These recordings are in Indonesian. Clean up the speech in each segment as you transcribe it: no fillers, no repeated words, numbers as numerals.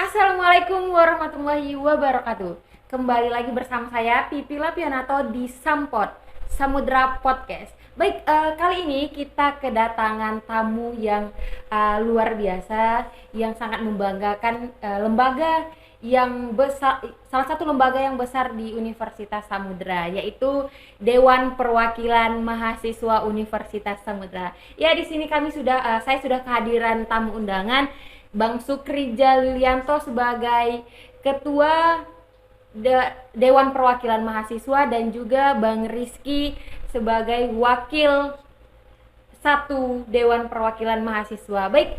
Assalamualaikum warahmatullahi wabarakatuh. Kembali lagi bersama saya Pipi Lapianato di Sampot Samudra Podcast. Baik, kali ini kita kedatangan tamu yang luar biasa, yang sangat membanggakan, lembaga yang besar, salah satu lembaga yang besar di Universitas Samudra, yaitu Dewan Perwakilan Mahasiswa Universitas Samudra. Ya, di sini saya sudah kehadiran tamu undangan Bang Sukrija Lilianto sebagai Ketua Dewan Perwakilan Mahasiswa dan juga Bang Rizky sebagai Wakil satu Dewan Perwakilan Mahasiswa. Baik,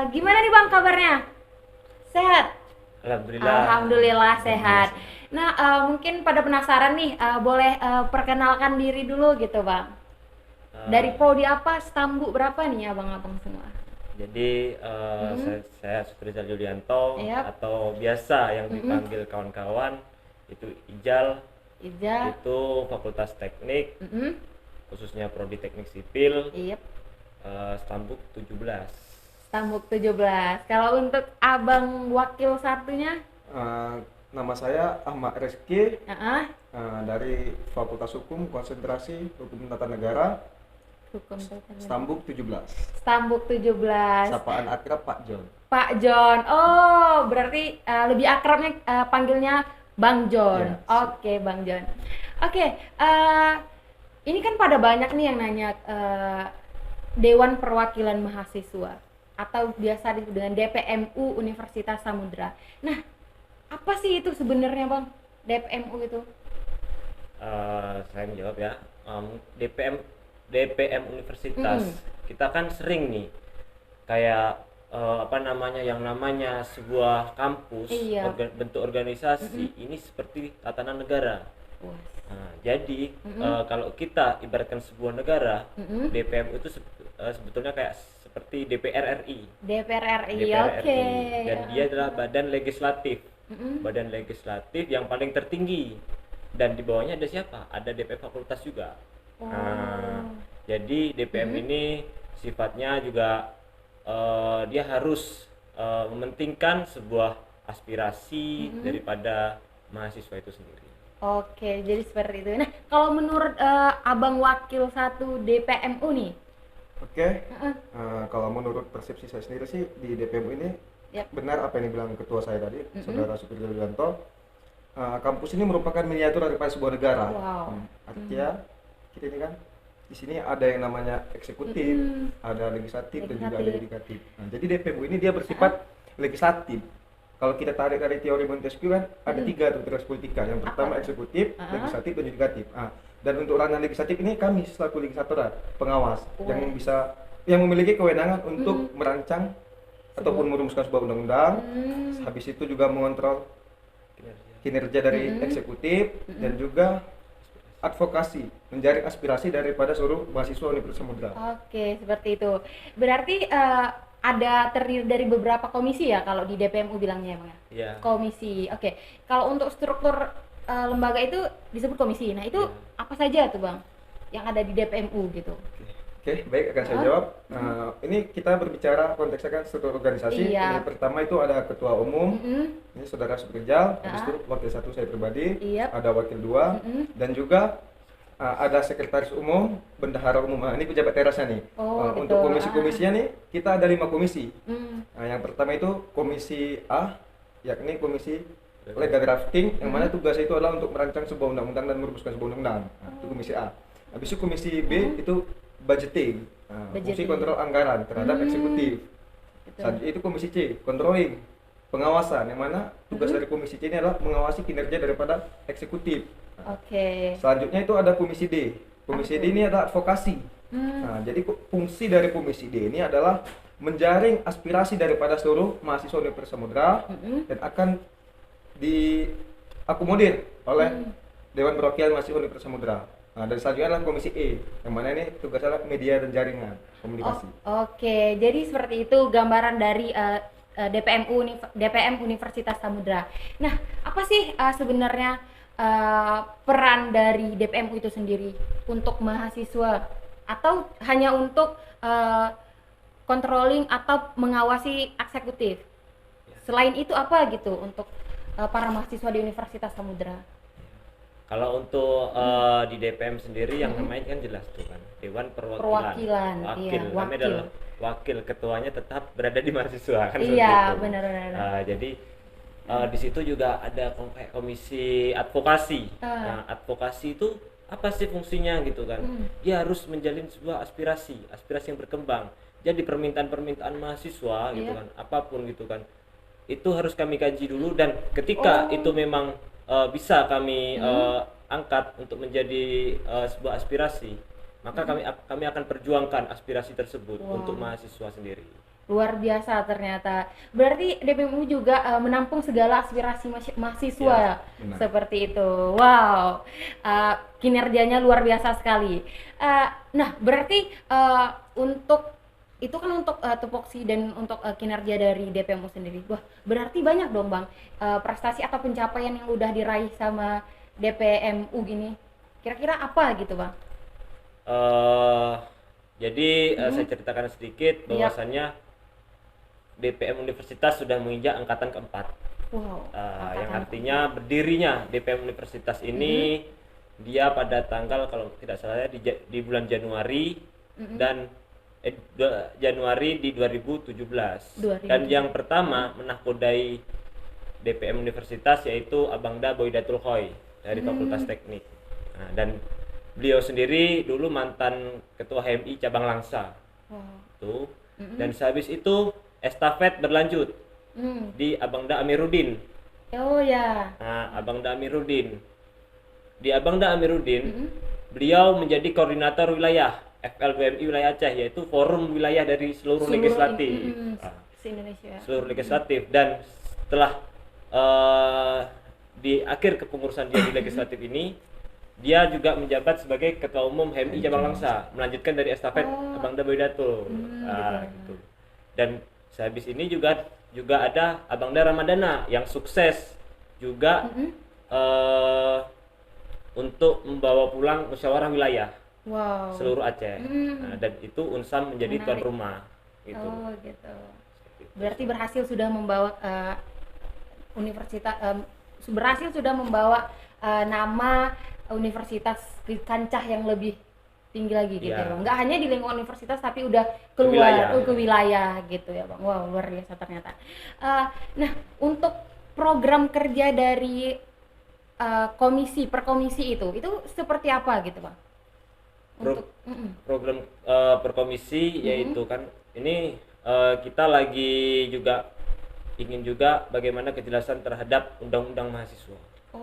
gimana nih Bang kabarnya? Sehat? Alhamdulillah. Alhamdulillah sehat. Nah, mungkin pada penasaran nih, boleh perkenalkan diri dulu gitu Bang. Dari prodi apa, stambu berapa nih abang-abang semua? Jadi saya Sutrisal Yulianto, Yap. atau biasa yang dipanggil kawan-kawan itu Ijal. Ija. Itu Fakultas Teknik, khususnya Prodi Teknik Sipil, Yep. Stambuk 17. Stambuk 17. Kalau untuk abang wakil satunya? Nama saya Ahmad Rizky Heeh. dari Fakultas Hukum Konsentrasi Hukum Tata Negara, Hukum tata negara. Stambuk 17. Stambuk 17. Sapaan akrab Pak John. Pak John. Oh, berarti lebih akrabnya panggilnya Bang John. Ya. Oke, Bang John. Oke, ini kan pada banyak nih yang nanya Dewan Perwakilan Mahasiswa atau biasa disebut dengan DPMU Universitas Samudra. Nah, apa sih itu sebenarnya, Bang? DPMU itu? Saya menjawab ya. DPM Universitas, kita kan sering nih kayak yang namanya sebuah kampus, Iya. bentuk organisasi ini seperti tatanan negara. Wah. Nah, jadi kalau kita ibaratkan sebuah negara, DPM itu sebetulnya kayak seperti DPR RI. DPR RI, DPR oke. RI. Dan dia adalah badan legislatif. Badan legislatif yang paling tertinggi. Dan di bawahnya ada siapa? Ada DPM fakultas juga. Oh. Nah, jadi DPM ini sifatnya juga dia harus mementingkan sebuah aspirasi daripada mahasiswa itu sendiri. Oke, jadi seperti itu. Nah, kalau menurut abang wakil satu DPMU nih, Oke. Kalau menurut persepsi saya sendiri sih di DPM ini Yap. benar apa yang dibilang ketua saya tadi, Saudara Sukrija Yulianto. Kampus ini merupakan miniatur daripada sebuah negara. Wow. Artinya kita ini kan di sini ada yang namanya eksekutif, ada legislatif dan juga ada yudikatif. Nah, jadi DPMU ini dia bersifat legislatif. Kalau kita tarik dari teori Montesquieu kan ada tiga tuh teori politika. Yang pertama eksekutif, legislatif dan yudikatif. Dan untuk ranah legislatif ini kami selaku legislator, pengawas yang memiliki kewenangan untuk merancang ataupun merumuskan sebuah undang-undang. Habis itu juga mengontrol kinerja dari eksekutif dan juga advokasi, menjaring aspirasi daripada seluruh mahasiswa Universitas Samudra. Oke, seperti itu. Berarti ada terdiri dari beberapa komisi ya kalau di DPMU bilangnya, Bang ya? Iya. Komisi. Oke. Kalau untuk struktur lembaga itu disebut komisi. Nah, itu apa saja tuh, Bang? Yang ada di DPMU gitu. Oke, baik, akan saya jawab. Ini kita berbicara konteksnya kan struktur organisasi. Iya. Yang pertama itu ada ketua umum, ini saudara Sukrijal, habis itu wakil satu saya pribadi, Iya. ada wakil dua, dan juga ada sekretaris umum, bendahara umum. Ini pejabat terasnya nih. Oh, gitu. Untuk komisi-komisinya nih, kita ada 5 komisi. Hmm. Yang pertama itu komisi A, yakni komisi legal drafting, yang mana tugasnya itu adalah untuk merancang sebuah undang-undang dan merumuskan sebuah undang-undang. Itu komisi A. Habis itu komisi B itu budgeting, fungsi Budgeting. kontrol anggaran terhadap eksekutif. Gitu. Selanjutnya itu komisi C, controlling, pengawasan, yang mana tugas dari komisi C ini adalah mengawasi kinerja daripada eksekutif. Oke. Selanjutnya itu ada komisi D. Komisi D ini adalah advokasi. Jadi fungsi dari komisi D ini adalah menjaring aspirasi daripada seluruh mahasiswa Universitas Samudra dan akan diakomodir oleh Dewan Perwakilan Mahasiswa Universitas Samudra. Dan selanjutnya adalah komisi E, yang mana ini tugasnya adalah media dan jaringan komunikasi. Oke, jadi seperti itu gambaran dari DPM Universitas Samudra. Nah, apa sih sebenarnya peran dari DPMU itu sendiri untuk mahasiswa atau hanya untuk controlling atau mengawasi eksekutif? Selain itu apa gitu untuk para mahasiswa di Universitas Samudra? Kalau untuk di DPM sendiri yang namanya kan jelas tuh kan Dewan Perwakilan, iya, Kami wakil. adalah wakil, ketuanya tetap berada di mahasiswa kan seperti Iya, itu. benar-benar. Jadi di situ juga ada kayak komisi advokasi. Ah. Nah, advokasi itu apa sih fungsinya gitu kan? Dia harus menjalin sebuah aspirasi yang berkembang. Jadi permintaan-permintaan mahasiswa gitu Iya. kan, apapun gitu kan, itu harus kami kaji dulu, dan ketika itu memang bisa kami angkat untuk menjadi sebuah aspirasi, maka kami akan perjuangkan aspirasi tersebut untuk mahasiswa sendiri. Luar biasa ternyata. Berarti DPMU juga menampung segala aspirasi mahasiswa Ya, benar. seperti itu. Wow, kinerjanya luar biasa sekali. Nah, berarti untuk itu kan untuk tupoksi dan untuk kinerja dari DPMU sendiri. Wah, berarti banyak dong Bang prestasi atau pencapaian yang udah diraih sama DPMU gini. Kira-kira apa gitu Bang? Jadi saya ceritakan sedikit bahwasannya DPM Universitas sudah menginjak angkatan keempat. Wow. Yang artinya berdirinya DPM Universitas ini dia pada tanggal kalau tidak salah di bulan Januari dan Januari di 2017. Dan yang pertama menahkodai DPM Universitas yaitu Abangda Boydatul Khoy dari Fakultas Teknik. Nah, dan beliau sendiri dulu mantan ketua HMI cabang Langsa. Tuh. Dan sehabis itu estafet berlanjut di Abangda Amiruddin. Oh ya. Nah, Abangda Amiruddin. Di Abangda Amiruddin, beliau menjadi koordinator wilayah FLBMI wilayah Aceh, yaitu forum wilayah dari seluruh legislatif. Se-Indonesia. Seluruh legislatif. Dan setelah di akhir kepengurusan dia di legislatif ini, dia juga menjabat sebagai ketua umum HMI cabang Langsa, melanjutkan dari estafet Abangda Boydatul. Gitu. Dan sehabis ini juga ada Abangda Ramadana yang sukses juga untuk membawa pulang musyawarah wilayah seluruh Aceh. Nah, dan itu Unsam menjadi tuan rumah gitu. Oh gitu. Berarti berhasil sudah membawa nama universitas di kancah yang lebih tinggi lagi gitu ya Bang. Nggak hanya di lingkungan universitas tapi udah keluar ke wilayah gitu ya Bang. Wow, luar biasa ternyata. Nah, untuk program kerja dari perkomisi itu seperti apa gitu Bang? Program perkomisi yaitu kan ini kita lagi juga ingin juga bagaimana kejelasan terhadap undang-undang mahasiswa.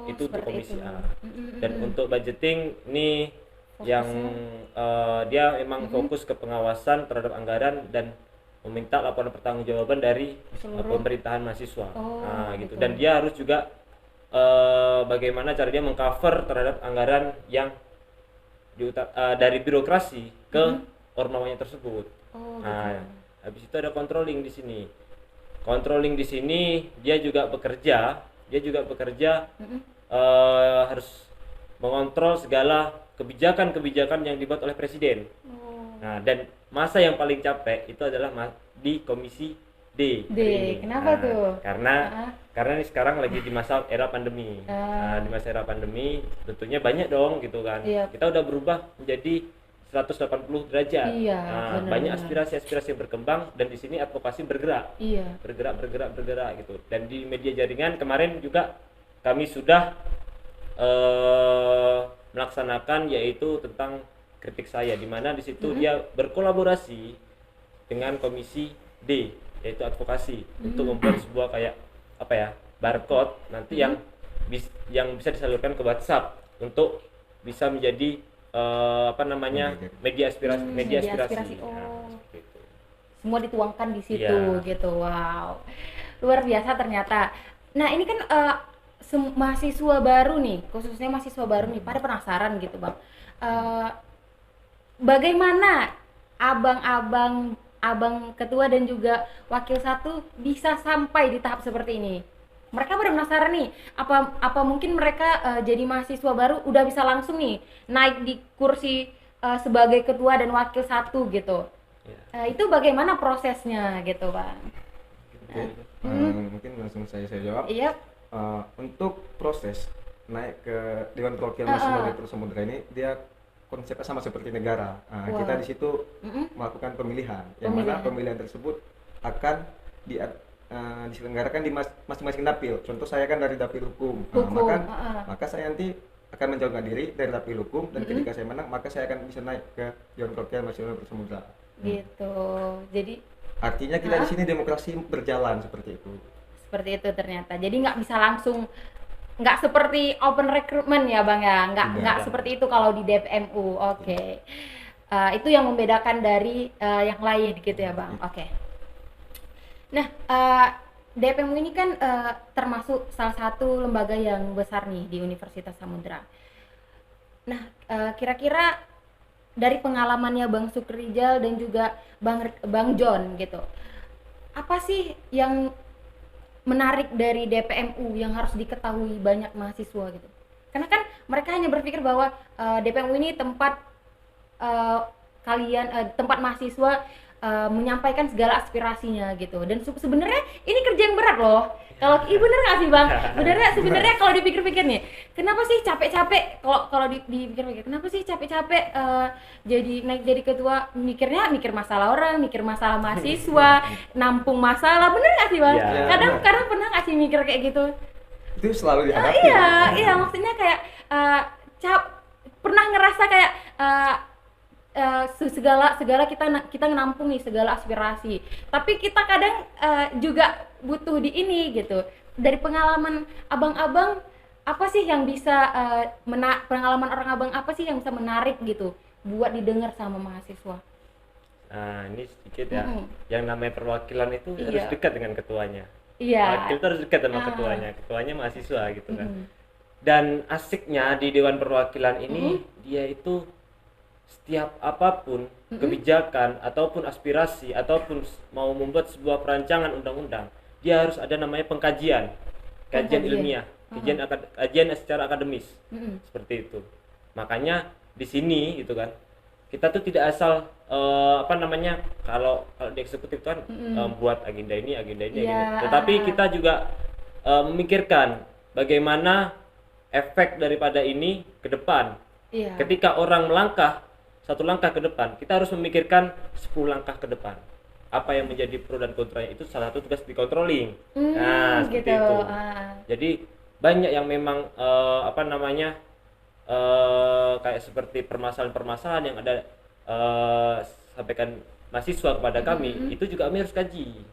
Itu untuk komisi A. Dan untuk budgeting ini yang dia memang fokus ke pengawasan terhadap anggaran dan meminta laporan pertanggungjawaban dari pemerintahan mahasiswa. Gitu. Dan dia harus juga bagaimana cara dia mengcover terhadap anggaran yang dari birokrasi ke ormawanya tersebut. Habis itu ada controlling di sini. Controlling di sini dia juga bekerja harus mengontrol segala kebijakan-kebijakan yang dibuat oleh presiden. Nah, dan masa yang paling capek itu adalah di komisi D. Kenapa tuh? Karena ini sekarang lagi di masa era pandemi. Di masa era pandemi tentunya banyak dong gitu kan. Kita udah berubah menjadi 180 derajat. Banyak aspirasi-aspirasi yang berkembang, dan di sini advokasi bergerak. Bergerak gitu. Dan di media jaringan kemarin juga kami sudah melaksanakan yaitu tentang kritik saya, di mana di situ dia berkolaborasi dengan komisi D yaitu advokasi untuk membuat sebuah kayak barcode nanti yang bisa disalurkan ke WhatsApp untuk bisa menjadi media aspirasi. Seperti itu. Semua dituangkan di situ gitu. Wow, luar biasa ternyata. Nah, ini kan mahasiswa baru nih, khususnya mahasiswa baru nih, pada penasaran gitu Bang. Bagaimana abang ketua dan juga wakil satu bisa sampai di tahap seperti ini? Mereka pada penasaran nih, apa mungkin mereka jadi mahasiswa baru udah bisa langsung nih naik di kursi sebagai ketua dan wakil satu gitu. Itu bagaimana prosesnya gitu Bang? Oke. Mungkin langsung saya jawab. Iya. Untuk proses naik ke Dewan Perwakilan Mahasiswa Direktur Samudra ini dia konsepnya sama seperti negara. Kita di situ melakukan pemilihan, yang mana pemilihan tersebut akan diselenggarakan di masing-masing dapil. Contoh saya kan dari dapil hukum. Maka saya nanti akan mencalonkan diri dari dapil hukum, dan ketika saya menang maka saya akan bisa naik ke Dewan Perwakilan Mahasiswa Direktur Samudra. Gitu. Jadi artinya kita di sini demokrasi berjalan seperti itu. Seperti itu ternyata. Jadi nggak bisa langsung, nggak seperti open recruitment ya Bang ya, nggak seperti itu kalau di DPMU. Oke. Itu yang membedakan dari yang lain gitu ya Bang. Oke. Nah, DPMU ini kan termasuk salah satu lembaga yang besar nih di Universitas Samudra. Nah, kira-kira dari pengalamannya Bang Sukrijal dan juga Bang John gitu, apa sih yang menarik dari DPMU yang harus diketahui banyak mahasiswa gitu? Karena kan mereka hanya berpikir bahwa DPMU ini tempat tempat mahasiswa menyampaikan segala aspirasinya gitu. Dan sebenarnya ini kerja yang berat loh. Kalau bener nggak sih Bang? Sebenarnya kalau dipikir-pikir nih, kenapa sih capek-capek kalau dipikir-pikir, kenapa sih capek-capek jadi ketua, mikir masalah orang, mikir masalah mahasiswa, nampung masalah, bener nggak sih Bang? Yeah. Kadang pernah nggak sih mikir kayak gitu? Itu selalu dihadapi. Iya, maksudnya kayak pernah ngerasa kayak segala kita menampung nih segala aspirasi, tapi kita kadang juga butuh di ini gitu. Dari pengalaman abang-abang, apa sih yang bisa pengalaman orang abang apa sih yang bisa menarik gitu buat didengar sama mahasiswa? Nah, ini sedikit ya. Yang namanya perwakilan itu harus dekat dengan ketuanya. Iya. Wakil itu harus dekat sama ketuanya mahasiswa gitu kan. Dan asiknya di Dewan Perwakilan ini dia itu setiap apapun kebijakan ataupun aspirasi ataupun mau membuat sebuah perancangan undang-undang, dia harus ada namanya kajian ilmiah, kajian secara akademis, seperti itu. Makanya di sini gitu kan, kita tuh tidak asal kalau di eksekutif kan buat agenda ini, tetapi kita juga memikirkan bagaimana efek daripada ini ke depan. Ketika orang melangkah satu langkah ke depan, kita harus memikirkan 10 langkah ke depan. Apa yang menjadi pro dan kontranya itu salah satu tugas di controlling. Nah, seperti gitu. itu. Jadi banyak yang memang kayak seperti permasalahan-permasalahan yang ada sampaikan mahasiswa kepada kami, itu juga kami harus kaji.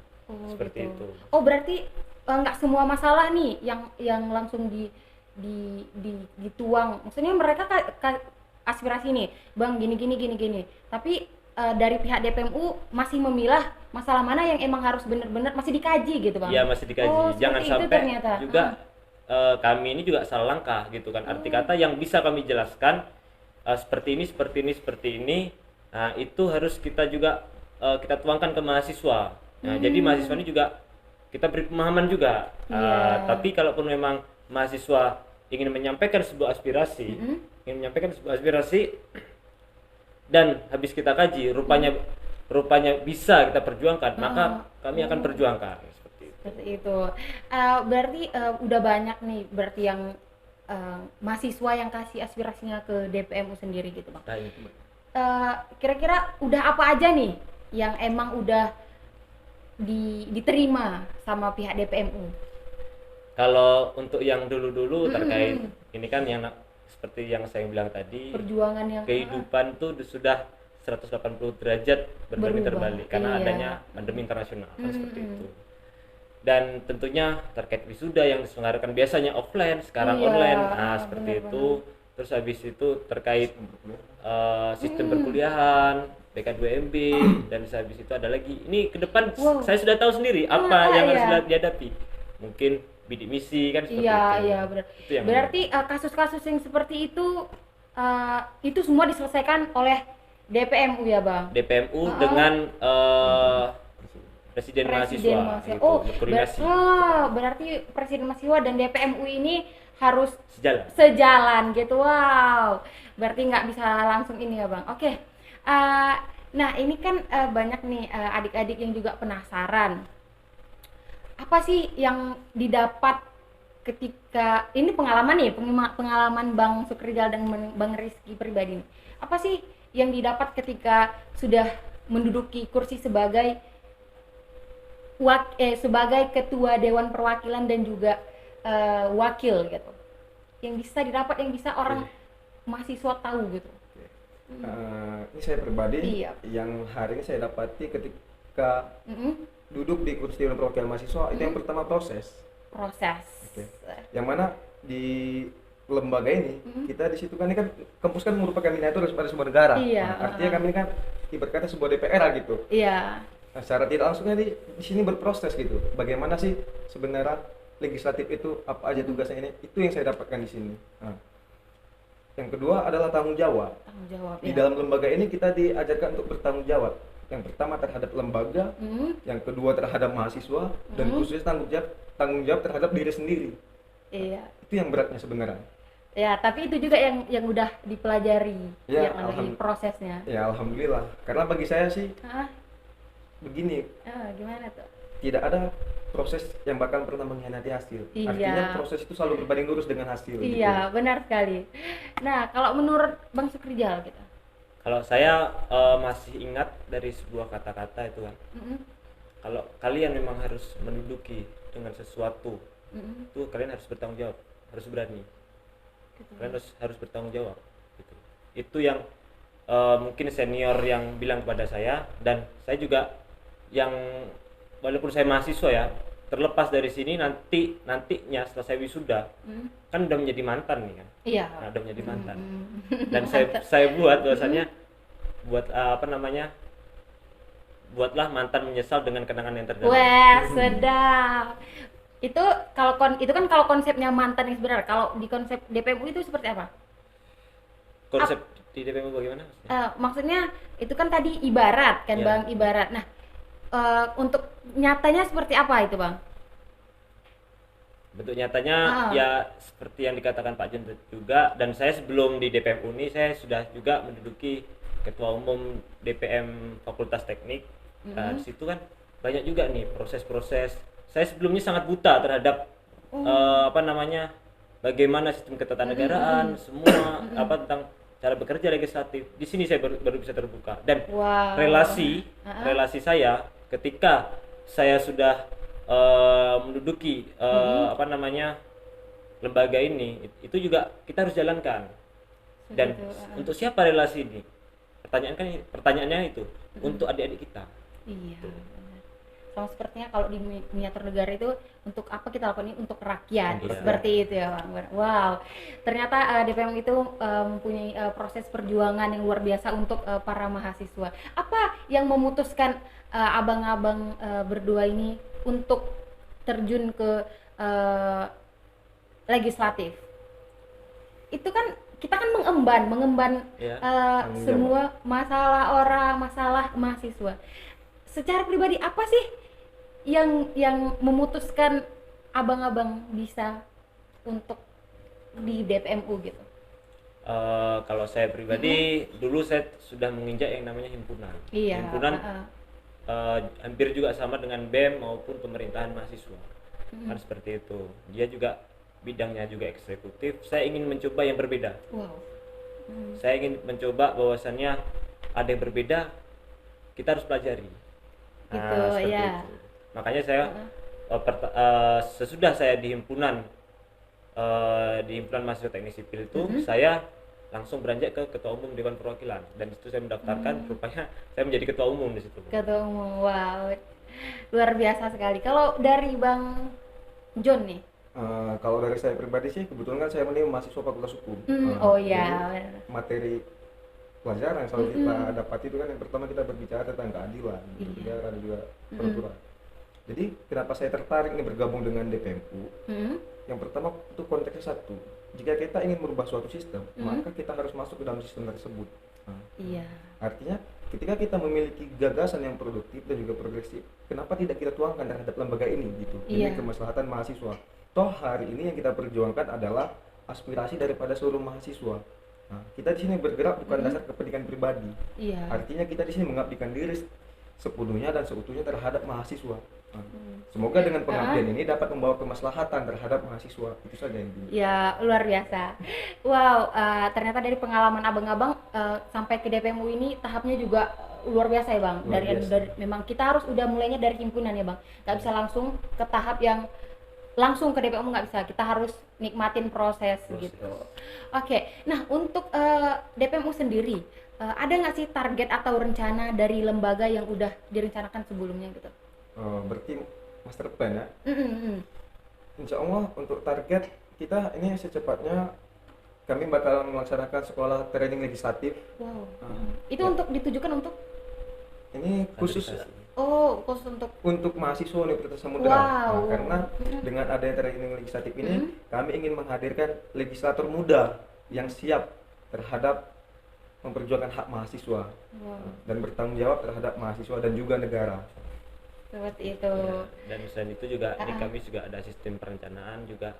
Seperti itu. Oh, berarti nggak semua masalah nih yang langsung dituang. Maksudnya mereka aspirasi nih, Bang gini. Tapi dari pihak DPMU masih memilah masalah mana yang emang harus benar-benar masih dikaji gitu Bang. Iya, masih dikaji. Jangan sampai juga kami ini juga salah langkah gitu kan. Arti kata yang bisa kami jelaskan seperti ini. Nah, itu harus kita juga kita tuangkan ke mahasiswa. Nah, jadi mahasiswa ini juga kita beri pemahaman juga. Tapi kalaupun memang mahasiswa ingin menyampaikan sebuah aspirasi, dan habis kita kaji rupanya bisa kita perjuangkan, maka kami akan perjuangkan seperti itu. Berarti udah banyak nih berarti yang mahasiswa yang kasih aspirasinya ke DPMU sendiri gitu Bang. Kira-kira udah apa aja nih yang emang udah diterima sama pihak DPMU? Kalau untuk yang dulu-dulu terkait ini kan yang seperti yang saya bilang tadi, perjuangan yang kehidupan tuh sudah 180 derajat berbanding terbalik karena adanya pandemi internasional kan seperti itu. Dan tentunya terkait wisuda yang diselenggarakan biasanya offline, sekarang online. Nah, seperti itu. Terus habis itu terkait sistem perkuliahan, PK2MB, dan habis itu ada lagi. Ini ke depan saya sudah tahu sendiri apa yang harus dihadapi. Mungkin bidik misi kan seperti itu. Iya, benar. Berarti kasus-kasus yang seperti itu semua diselesaikan oleh DPMU ya, Bang? DPMU dengan Presiden mahasiswa gitu, berkoordinasi. Berarti Presiden mahasiswa dan DPMU ini harus sejalan gitu. Wow. Berarti nggak bisa langsung ini ya, Bang. Oke. Nah, ini kan banyak nih adik-adik yang juga penasaran. apa sih yang didapat ketika ini pengalaman nih, pengalaman Bang Sukrijal dan Bang Rizky pribadi nih. Apa sih yang didapat ketika sudah menduduki kursi sebagai sebagai ketua Dewan Perwakilan dan juga wakil gitu, yang bisa didapat, yang bisa orang mahasiswa tahu gitu. Ini saya pribadi, Iya. yang hari ini saya dapati ketika duduk di kursi Dewan Perwakilan Mahasiswa, itu yang pertama proses. Yang mana di lembaga ini kita di situ kan, ini kan kampus kan merupakan miniatur pada sebuah negara. Iya. Artinya kami ini kan ibarat kata sebuah DPR gitu. Iya. Nah, secara tidak langsungnya di sini berproses gitu. Bagaimana sih sebenarnya legislatif itu, apa aja tugasnya ini? Itu yang saya dapatkan di sini. Nah, yang kedua adalah tanggung jawab. Di dalam lembaga ini kita diajarkan untuk bertanggung jawab. Yang pertama terhadap lembaga, yang kedua terhadap mahasiswa, dan khususnya tanggung jawab terhadap diri sendiri. Iya. Itu yang beratnya sebenarnya. Ya, tapi itu juga yang udah dipelajari, Ya, yang ada di prosesnya. Ya alhamdulillah. Karena bagi saya sih begini, Gimana tuh? tidak ada proses yang bakal pernah mengkhianati hasil. Iya. Artinya proses itu selalu berbanding lurus dengan hasil. Iya, benar sekali. Nah, kalau menurut Bang Sukrijal gitu. Kalau saya masih ingat dari sebuah kata-kata itu kan, kalau kalian memang harus menduduki dengan sesuatu, itu kalian harus bertanggung jawab, harus berani. Kalian harus bertanggung jawab. Gitu. Itu yang mungkin senior yang bilang kepada saya, dan saya juga yang walaupun saya mahasiswa ya, terlepas dari sini nantinya setelah saya wisuda, kan udah menjadi mantan nih kan. Iya. Nah, udah menjadi mantan. Dan saya buat bahwasanya buatlah mantan menyesal dengan kenangan yang terdalam. Wah, sedap. Itu itu kan kalau konsepnya mantan yang sebenarnya. Kalau di konsep DPMU itu seperti apa? Konsep di DPMU bagaimana? Maksudnya itu kan tadi ibarat kan, Bang, ibarat. Nah, untuk nyatanya seperti apa itu, Bang? Bentuk nyatanya ya seperti yang dikatakan Pak Jun juga, dan saya sebelum di DPMU ini saya sudah juga menduduki ketua umum DPM Fakultas Teknik. Nah, di situ kan banyak juga nih proses-proses. Saya sebelumnya sangat buta terhadap bagaimana sistem ketatanegaraan, semua tentang cara bekerja legislatif. Di sini saya baru bisa terbuka, dan relasi saya ketika saya sudah menduduki lembaga ini, itu juga kita harus jalankan. Dan untuk siapa relasi ini? Pertanyaannya itu untuk adik-adik kita. Iya. Sama sepertinya kalau di miniatur negara itu, untuk apa kita lakukan ini? Untuk rakyat. Seperti itu ya, Bang. Wow. Ternyata DPM itu mempunyai proses perjuangan yang luar biasa untuk para mahasiswa. Apa yang memutuskan abang-abang berdua ini untuk terjun ke legislatif? Itu kan kita kan mengemban semua masalah mahasiswa. Secara pribadi apa sih yang memutuskan abang-abang bisa untuk di DPMU gitu? Kalau saya pribadi dulu saya sudah menginjak yang namanya himpunan. Iya. Himpunan hampir juga sama dengan BEM maupun pemerintahan mahasiswa. Kan seperti itu. Dia juga bidangnya juga eksekutif. Saya ingin mencoba yang berbeda. Wow. Saya ingin mencoba bahwasannya ada yang berbeda, kita harus pelajari. Gitu ya. Itu. Makanya saya sesudah saya di himpunan mahasiswa teknik sipil itu, saya langsung beranjak ke ketua umum Dewan Perwakilan, dan itu saya mendaftarkan. Rupanya saya menjadi ketua umum di situ. Ketua umum. Wow. Luar biasa sekali. Kalau dari Bang John nih? Kalau dari saya pribadi sih, kebetulan kan saya ini mahasiswa Fakultas Hukum. Materi pelajaran yang selalu kita dapati itu kan, yang pertama kita berbicara tentang keadilan, berbicara dan juga peraturan. Jadi kenapa saya tertarik ini bergabung dengan DPMU? Yang pertama itu konteksnya satu, jika kita ingin merubah suatu sistem, maka kita harus masuk ke dalam sistem tersebut. Artinya ketika kita memiliki gagasan yang produktif dan juga progresif, kenapa tidak kita tuangkan terhadap lembaga ini gitu, demi kemaslahatan mahasiswa. Toh hari ini yang kita perjuangkan adalah aspirasi daripada seluruh mahasiswa. Nah, kita di sini bergerak bukan dasar kepentingan pribadi. Artinya kita di sini mengabdikan diri sepenuhnya dan seutuhnya terhadap mahasiswa. Semoga dengan pengabdian ini dapat membawa kemaslahatan terhadap mahasiswa. Itu saja yang Ya, luar biasa. Wow, ternyata dari pengalaman abang-abang sampai ke DPMU ini tahapnya juga luar biasa ya bang. Luar biasa. Dari memang kita harus udah mulainya dari himpunan ya bang. Gak bisa langsung ke tahap yang langsung ke DPMU, nggak bisa. Kita harus nikmatin proses. Gitu. Oke, nah untuk DPMU sendiri ada nggak sih target atau rencana dari lembaga yang udah direncanakan sebelumnya gitu? berarti master plan ya. Insya Allah untuk target kita ini secepatnya kami bakal melaksanakan sekolah training legislatif. Wow. Itu untuk ditujukan untuk? Ini khusus Khusus untuk mahasiswa Universitas Samudra. Wow. Karena dengan adanya training legislatif ini kami ingin menghadirkan legislator muda yang siap terhadap memperjuangkan hak mahasiswa dan bertanggung jawab terhadap mahasiswa dan juga negara. Seperti itu. Ya, dan selain itu juga di kami juga ada sistem perencanaan juga,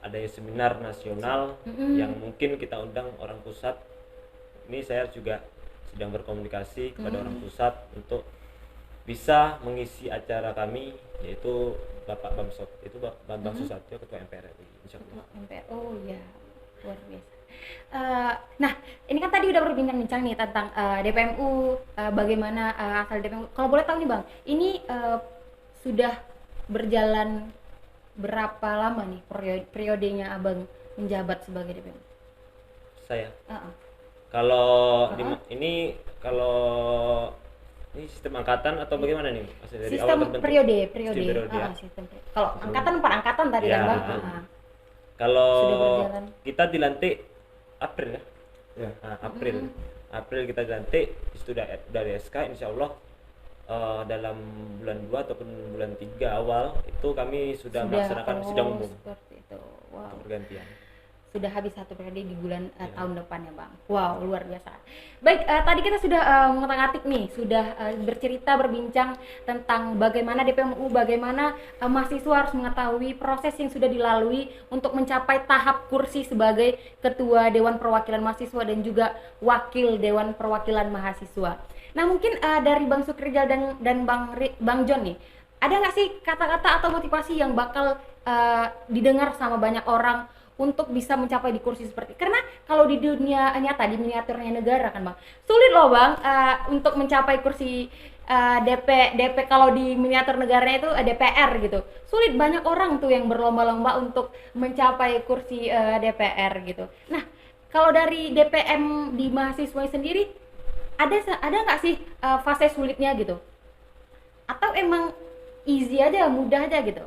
ada seminar nasional yang mungkin kita undang orang pusat. Ini saya juga sedang berkomunikasi kepada orang pusat untuk bisa mengisi acara kami, yaitu Bapak Bamsot, itu Bambang Susatyo, Ketua MPR RI, insya Allah. MPR, oh ya, luar biasa. Nah, ini kan tadi udah berbincang-bincang nih tentang DPMU, bagaimana asal DPMU. Kalau boleh tahu nih Bang, ini sudah berjalan berapa lama nih periodenya Abang menjabat sebagai DPMU? Saya? Kalau ini sistem angkatan atau bagaimana nih? Maksudnya dari sistem awal periode. Ya. Kalau angkatan 4 angkatan tadi ya, kan Bang? Kalau berjalan. kita dilantik April ya? Ya. Nah, April kita dilantik, itu dari SK, insya Allah dalam bulan 2 ataupun bulan 3 awal itu kami sudah melaksanakan sidang umum. Seperti itu. Wow. Pergantian. Sudah habis satu periode di bulan tahun depan ya Bang. Wow, luar biasa. Baik, tadi kita sudah mengotak-atik nih, sudah bercerita, berbincang tentang bagaimana DPMU, bagaimana mahasiswa harus mengetahui proses yang sudah dilalui untuk mencapai tahap kursi sebagai Ketua Dewan Perwakilan Mahasiswa dan juga Wakil Dewan Perwakilan Mahasiswa. Nah mungkin dari Bang Sukrijal dan Bang John nih, ada nggak sih kata-kata atau motivasi yang bakal didengar sama banyak orang untuk bisa mencapai di kursi seperti, karena kalau di dunia nyata, di miniaturnya negara kan Bang, sulit loh Bang untuk mencapai kursi DP kalau di miniatur negaranya itu DPR gitu, sulit, banyak orang tuh yang berlomba-lomba untuk mencapai kursi DPR gitu. Nah kalau dari DPM di mahasiswa sendiri ada nggak sih fase sulitnya gitu, atau emang easy aja, mudah aja gitu?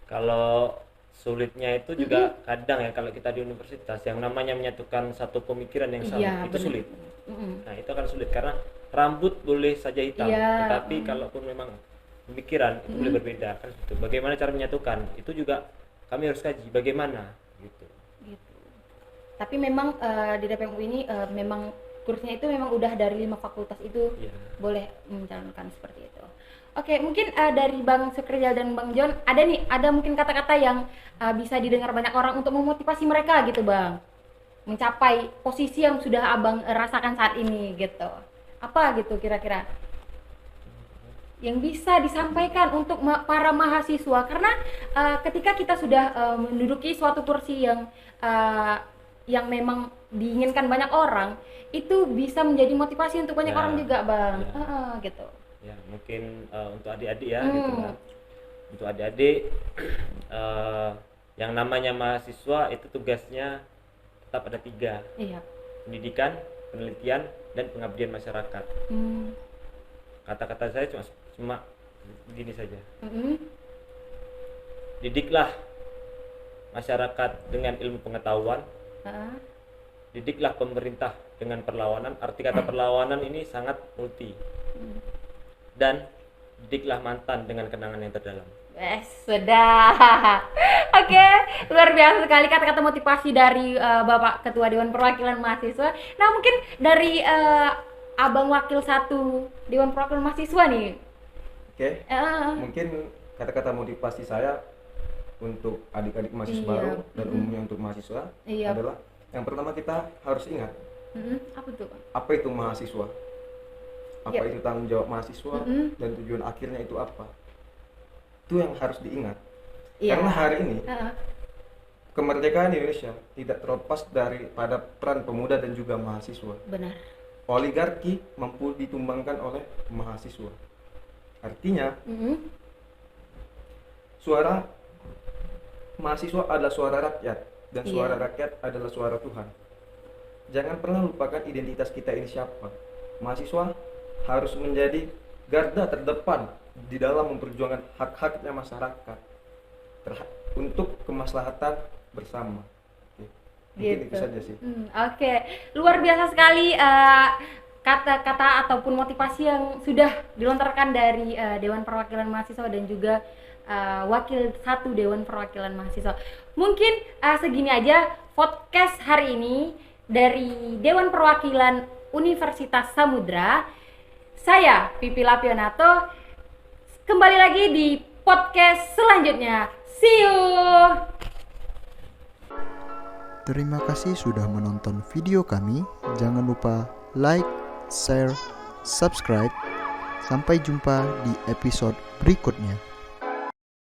Kalau sulitnya itu juga kadang ya, kalau kita di universitas yang namanya menyatukan satu pemikiran yang sama itu sulit. Nah itu akan sulit karena rambut boleh saja hitam, tetapi kalaupun memang pemikiran itu boleh berbeda kan gitu. Bagaimana cara menyatukan itu juga kami harus kaji bagaimana gitu. Tapi memang di DPMU ini memang kursinya itu memang udah dari 5 fakultas itu boleh mencalonkan seperti itu. Oke, mungkin dari Bang Sukrijal dan Bang John ada mungkin kata-kata yang bisa didengar banyak orang untuk memotivasi mereka gitu Bang, mencapai posisi yang sudah Abang rasakan saat ini gitu. Apa gitu kira-kira yang bisa disampaikan untuk para mahasiswa, karena ketika kita sudah menduduki suatu kursi yang memang diinginkan banyak orang, itu bisa menjadi motivasi untuk banyak orang juga Bang. Gitu. Ya mungkin untuk adik-adik ya gitu kan. Untuk adik-adik yang namanya mahasiswa itu tugasnya tetap ada 3. Iya. Pendidikan, penelitian, dan pengabdian masyarakat. Kata-kata saya cuma gini saja. Didiklah masyarakat dengan ilmu pengetahuan. Didiklah pemerintah dengan perlawanan. Arti kata perlawanan ini sangat multi. Dan didiklah mantan dengan kenangan yang terdalam. Sudah. Oke, luar biasa sekali kata-kata motivasi dari Bapak Ketua Dewan Perwakilan Mahasiswa. Nah mungkin dari Abang Wakil 1 Dewan Perwakilan Mahasiswa nih. Oke. Mungkin kata-kata motivasi saya untuk adik-adik mahasiswa baru dan umumnya untuk mahasiswa adalah yang pertama kita harus ingat Apa tuh? Apa itu mahasiswa? apa Yep. itu tanggung jawab mahasiswa, dan tujuan akhirnya itu apa. Itu yang harus diingat. Iya. Karena hari ini Heeh. kemerdekaan Indonesia tidak terlepas daripada peran pemuda dan juga mahasiswa. Benar. Oligarki mampu ditumbangkan oleh mahasiswa. Artinya suara mahasiswa adalah suara rakyat, dan Iya. suara rakyat adalah suara Tuhan. Jangan pernah lupakan identitas kita ini siapa. Mahasiswa harus menjadi garda terdepan di dalam memperjuangkan hak-haknya masyarakat untuk kemaslahatan bersama. Oke. Mungkin itu saja sih. Oke, luar biasa sekali kata-kata ataupun motivasi yang sudah dilontarkan dari Dewan Perwakilan Mahasiswa dan juga Wakil 1 Dewan Perwakilan Mahasiswa. Mungkin segini aja podcast hari ini dari Dewan Perwakilan Universitas Samudra. Saya Pipi Lapionato. Kembali lagi di podcast selanjutnya. See you. Terima kasih sudah menonton video kami. Jangan lupa like, share, subscribe. Sampai jumpa di episode berikutnya.